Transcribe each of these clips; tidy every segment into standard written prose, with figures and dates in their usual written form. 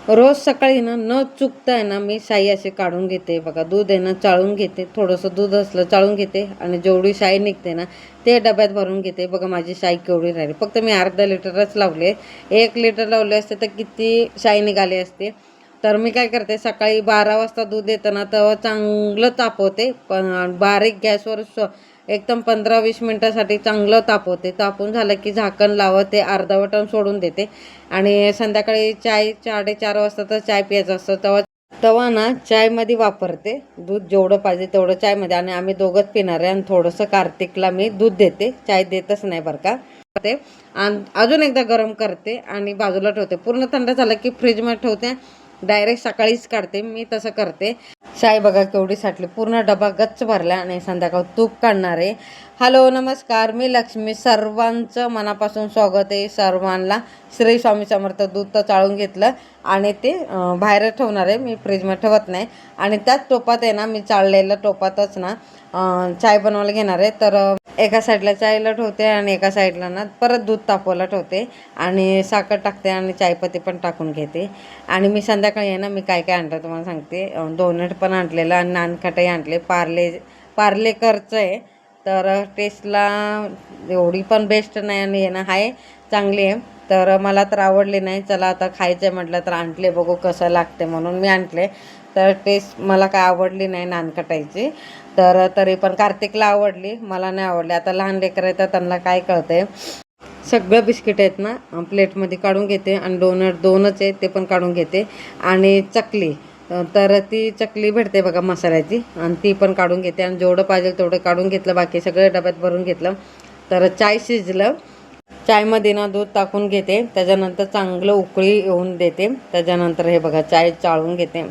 रोज सकाळी ना न चुकता आहे ना मी साई असे काढून घेते बघा. दूध आहे ना चाळून घेते, थोडंसं दूध असलं चाळून घेते आणि जेवढी साई निघते ना ते डब्यात भरून घेते. बघा माझी साई केवढी राहिली. फक्त मी अर्धा लिटरच लावले. 1 लिटर लावले असते तर किती साई निघाली असते. तर मी काय करते, सकाळी 12 वाजता दूध येतं ना तेव्हा चांगलं तापवते. पण बारीक गॅसवर एकदम 15-20 मिनटासाठी चांगलं तापवते. तापून झालं की झाकण लावते, अर्धावटण सोडून देते. आणि संध्याकाळी 4:30 वाजता तर चाय प्यायचं असतं तेव्हा तेव्हा ना चायमध्ये वापरते. दूध जेवढं पाहिजे तेवढं चायमध्ये. आणि आम्ही दोघंच पिणार आहे आणि थोडंसं कार्तिकला मी दूध देते, चाय देतच नाही बरं का. ते अजून एकदा गरम करते आणि बाजूला ठेवते. पूर्ण थंड झालं की फ्रीजमध्ये ठेवते, डायरेक्ट सकाळीच काढते. मी तसं करते. चाय बघा केवढी साठली, पूर्ण डबा गच्च भरला. आणि संध्याकाळ तूप काढणार आहे. हॅलो नमस्कार, मी लक्ष्मी. सर्वांचं मनापासून स्वागत आहे. सर्वांना श्री स्वामी समर्थ. दूध तर चाळून घेतलं आणि ते बाहेर ठेवणार आहे, मी फ्रीजमध्ये ठेवत नाही. आणि त्याच टोपात आहे ना, मी चाळलेल्या टोपातच ना चाय बनवायला घेणार आहे. तर एका साईडला चायला ठेवते आणि एका साईडला ना परत दूध तापवायला ठेवते आणि साखर टाकते आणि चायपत्ती पण टाकून घेते. आणि मी संध्याकाळी आहे ना मी काय काय आणलं तुम्हाला सांगते. डोनट पण आणलेलं आणि नानखटाई आणले. पार्लेकरचं आहे. तर टेस्टला एवढी पण बेस्ट नाही आणि आहे ना आहे चांगली आहे. तर मला तर आवडली नाही. चला आता खायचं आहे म्हटलं तर आणले, बघू कसं लागते म्हणून मी आणले. तर टेस्ट मला काय आवडली नाही नानखटाईची. तर तरी पण कार्तिकला आवडली, मला नाही आवडली. आता लहान लेकरं आहे तर त्यांना काय कळतंय. सगळं बिस्किट आहेत ना प्लेटमध्ये काढून घेते आणि डोनट 2च आहे ते पण काढून घेते. आणि चकली, तर ती चकली भेटते बघा मसाल्याची, आणि ती पण काढून घेते. आणि जेवढं पाहिजे तेवढं काढून घेतलं, बाकी सगळं डब्यात भरून घेतलं. तर चाय शिजलं. चायमध्ये ना दूध टाकून घेते, त्याच्यानंतर चांगलं उकळी येऊन देते. त्याच्यानंतर हे बघा चाय चाळून घेते.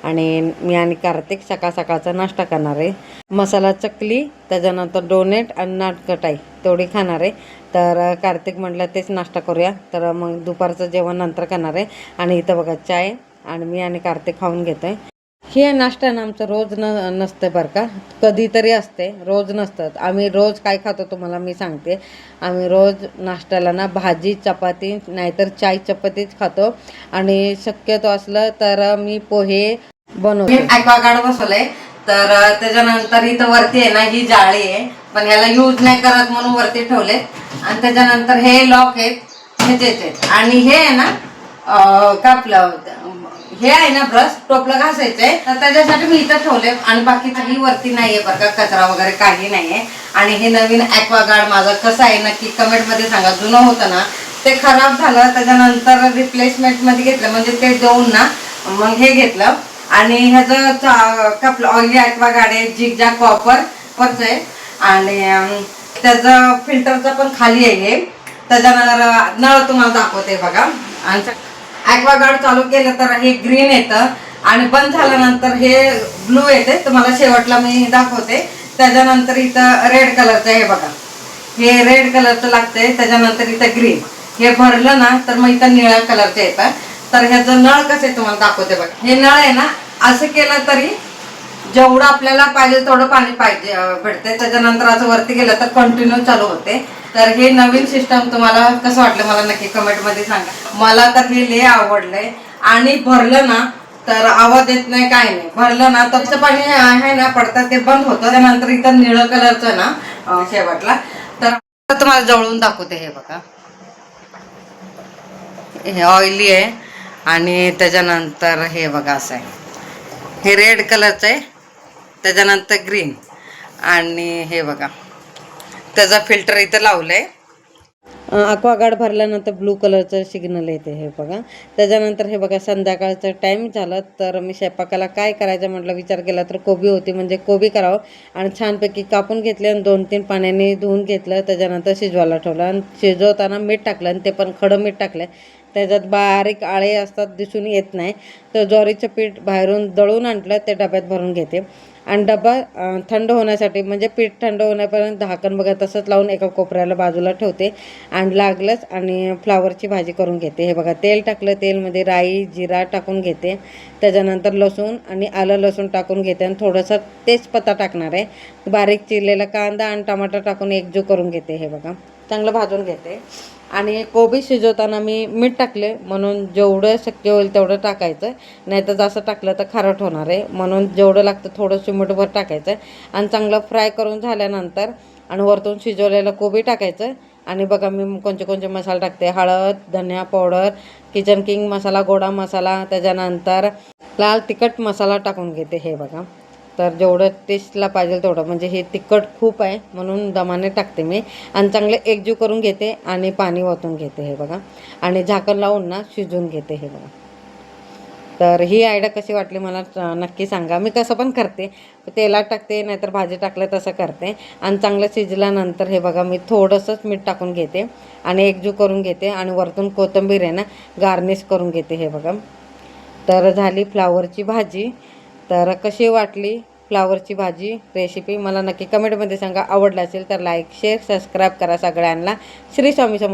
आणि मी आणि कार्तिक सकाळ सकाळचा नाश्ता करणार आहे. मसाला चकली, त्याच्यानंतर डोनेट आणि नानखटाई तेवढी खाणार आहे. तर कार्तिक म्हटलं तेच नाश्ता करूया. तर मग दुपारचं जेवण नंतर करणार आहे. आणि इथं बघा चाय आणि मी आणि कार्तिक खाऊन घेतो आहे. हे नाश्ता ना आमचं रोज नसतं बरं का, कधीतरी असते, रोज नसतं. आम्ही रोज काय खातो तुम्हाला मी सांगते. आम्ही रोज नाश्त्याला ना भाजी चपाती नाहीतर चाय चपातीच खातो. आणि शक्यतो असलं तर मी पोहे बनवते. ॲक्वागार्ड बसवलंय. तर त्याच्यानंतर इथं वरती आहे ना ही जाळी आहे, पण ह्याला यूज नाही करत म्हणून वरती ठेवले. आणि त्याच्यानंतर हे लॉक आहेत, ह्याचे. आणि हे आहे ना कापलं हे आहे ना ब्रश टोपलं घासायचंय, तर त्याच्यासाठी मी इथं ठेवले. आणि बाकी काही वरती नाहीये बरं का, कचरा वगैरे काही नाहीये. आणि हे नवीन ॲक्वागार्ड माझं कसं आहे नक्की कमेंटमध्ये सांगा. जुनं होतं ना ते खराब झालं, त्याच्यानंतर रिप्लेसमेंटमध्ये घेतलं, म्हणजे ते देऊन ना मग हे घेतलं. आणि ह्याचं कपलं ऑइली ॲक्वागार्ड आहे, झिगझॅग कॉपरचं आहे. आणि त्याचं फिल्टरचं पण खाली आहे हे. त्याच्यानंतर नळ तुम्हाला दाखवते बघा. आणि ॲक्वागार्ड चालू केलं तर हे ग्रीन येतं आणि बंद झाल्यानंतर हे ब्लू येते. तुम्हाला शेवटला मी दाखवते. त्याच्यानंतर इथं रेड कलरचं हे बघा, हे रेड कलरचं लागतंय. त्याच्यानंतर इथं ग्रीन. हे भरलं ना तर मग इथं निळ्या कलरचं येतं. तर ह्याचं नळ कसं आहे तुम्हाला दाखवते बघा. हे नळ आहे ना असं केलं तरी जेवढं आपल्याला पाहिजे तेवढं पाणी पाहिजे भेटते. त्याच्यानंतर असं वरती गेलं तर कंटिन्यू चालू होते. तर हे नवीन सिस्टम तुम्हाला कसं वाटलं मला नक्की कमेंटमध्ये सांगा. मला तर हे लय आवडलंय. आणि भरलं ना तर आवाज येत नाही, काय नाही. भरलं ना तर पाणी आहे ना पडतं ते बंद होतं. त्यानंतर इथं निळं कलरचं ना शेवटला. तर तुम्हाला जवळून दाखवते. हे बघा, हे ऑइली आहे. आणि त्याच्यानंतर हे बघा असं आहे, हे रेड कलरचं आहे. त्याच्यानंतर ग्रीन. आणि हे बघा त्याचा फिल्टर इथं लावलंय. ॲक्वागार्ड भरल्यानंतर ब्लू कलरचं सिग्नल येते हे बघा. त्याच्यानंतर हे बघा संध्याकाळचं टाईम झालं. तर मी स्वयंपाकाला काय करायचं म्हटलं विचार केला तर कोबी होती, म्हणजे कोबी करावं. आणि छानपैकी कापून घेतले आणि 2-3 पाण्याने धुवून घेतलं. त्याच्यानंतर शिजवायला ठेवलं आणि शिजवताना मीठ टाकलं आणि ते पण खडं मीठ टाकलं. त्याच्यात बारीक आळे असतात, दिसून येत नाही. तर ज्वारीचं पीठ बाहेरून दळून आणलं, ते डब्यात भरून घेते. आणि डबा थंड होण्यासाठी, म्हणजे पीठ थंड होण्यापर्यंत झाकण बघा तसंच लावून एका कोपऱ्याला बाजूला ठेवते. आणि लागलंच आणि फ्लावरची भाजी करून घेते. हे बघा तेल टाकलं, तेलमध्ये राई जिरा टाकून घेते. त्याच्यानंतर लसूण आणि आलं लसूण टाकून घेते आणि थोडंसं तेजपत्ता टाकणार आहे. बारीक चिरलेला कांदा आणि टमाटर टाकून एकजीव करून घेते. हे बघा चांगलं भाजून घेते. आणि कोबी शिजवताना मी मीठ टाकले, म्हणून जेवढं शक्य होईल तेवढं टाकायचं, नाही तर जास्त टाकलं तर खारट होणार आहे. म्हणून जेवढं लागतं थोडं चिमूटभर टाकायचं आणि चांगलं फ्राय करून झाल्यानंतर आणि वरतून शिजवलेलं कोबी टाकायचं. आणि बघा मी कोणते कोणते मसाले टाकते, हळद, धनिया पावडर, किचन किंग मसाला, गोडा मसाला, त्याच्यानंतर लाल तिखट मसाला टाकून घेते. हे बघा, तर जेवढं टेस्टला पाहिजे तेवढं, म्हणजे हे तिखट खूप आहे म्हणून दमाने टाकते मी. आणि चांगले एकजीव करून घेते आणि पाणी ओतून घेते. हे बघा, आणि झाकण लावून ना शिजवून घेते. हे बघा, तर ही आयडिया कशी वाटली मला नक्की सांगा. मी कसं पण करते, तेलात टाकते नाहीतर भाजी टाकलं तसं करते. आणि चांगलं शिजल्यानंतर हे बघा मी थोडंसंच मीठ टाकून घेते आणि एकजीव करून घेते आणि वरतून कोथिंबीर आहे ना गार्निश करून घेते. हे बघा, तर झाली फ्लावरची भाजी. तर कशी वाटली फ्लावरची भाजी रेसिपी मला नक्की कमेंटमध्ये सांगा. आवडलं असेल तर लाईक, शेअर, सबस्क्राईब करा सगळ्यांना. श्री स्वामी समर्थ.